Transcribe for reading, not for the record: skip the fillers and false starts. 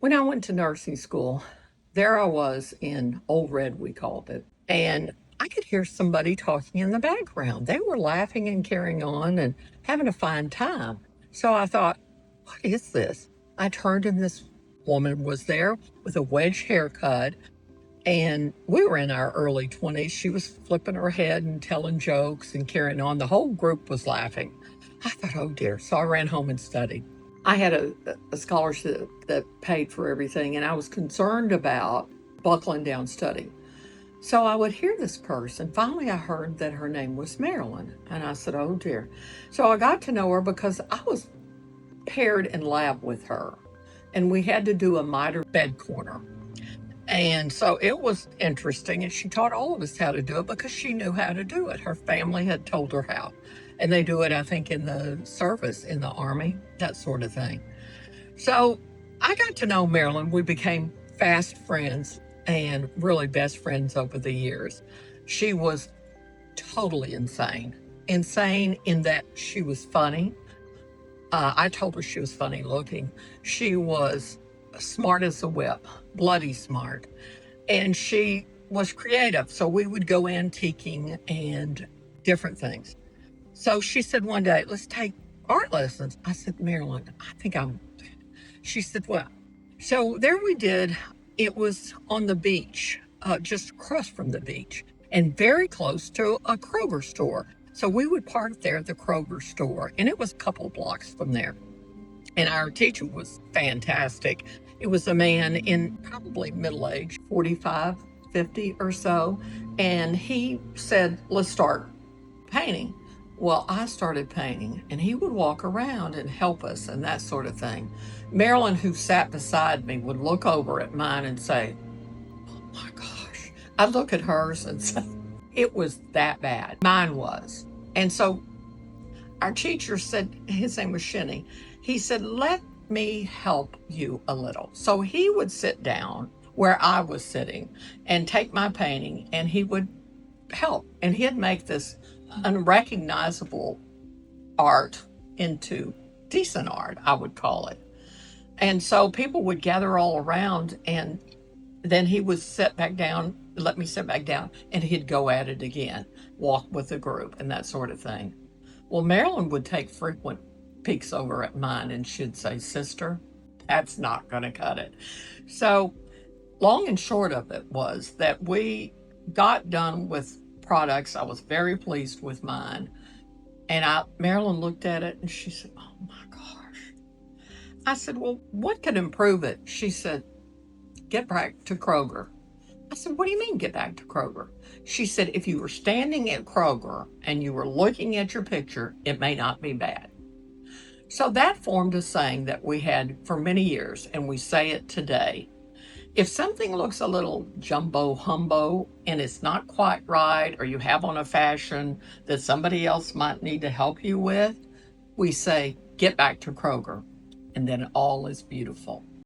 When I went to nursing school, there I was in Old Red, we called it, and I could hear somebody talking in the background. They were laughing and carrying on and having a fine time. So I thought, what is this? I turned and this woman was there with a wedge haircut, and we were in our early 20s. She was flipping her head and telling jokes and carrying on. The whole group was laughing. I thought, oh dear. So I ran home and studied. I had a scholarship that paid for everything, and I was concerned about buckling down studying. So I would hear this person. Finally, I heard that her name was Marilyn, and I said, oh dear. So I got to know her because I was paired in lab with her, and we had to do a miter bed corner. And so it was interesting, and she taught all of us how to do it because she knew how to do it. Her family had told her how. And they do it, I think, in the service, in the Army, that sort of thing. So I got to know Marilyn. We became fast friends and really best friends over the years. She was totally insane. Insane in that she was funny. I told her she was funny looking. She was smart as a whip, bloody smart. And she was creative. So we would go antiquing and different things. So she said one day, let's take art lessons. I said, Marilyn, I think I'm. She said, well. So there we did. It was on the beach, just across from the beach, and very close to a Kroger store. So we would park there at the Kroger store, and it was a couple blocks from there. And our teacher was fantastic. It was a man in probably middle age, 45, 50 or so. And he said, let's start painting. Well, I started painting, and he would walk around and help us and that sort of thing. Marilyn, who sat beside me, would look over at mine and say, oh my gosh. I'd look at hers and say, it was that bad. Mine was. And so our teacher said, his name was Shinny, he said, let me help you a little. So he would sit down where I was sitting and take my painting, and he would help. And he'd make this unrecognizable art into decent art, I would call it. And so people would gather all around, and then he would sit back down, let me sit back down, and he'd go at it again, walk with the group and that sort of thing. Well, Marilyn would take frequent peeks over at mine, and she'd say, sister, that's not going to cut it. So long and short of it was that we got done with products. I was very pleased with mine. And Marilyn looked at it and she said, oh my gosh. I said, well, what could improve it? She said, get back to Kroger. I said, what do you mean get back to Kroger? She said, if you were standing at Kroger and you were looking at your picture, it may not be bad. So that formed a saying that we had for many years, and we say it today. If something looks a little jumbo humbo and it's not quite right, or you have on a fashion that somebody else might need to help you with, we say, get back to Kroger, and then all is beautiful.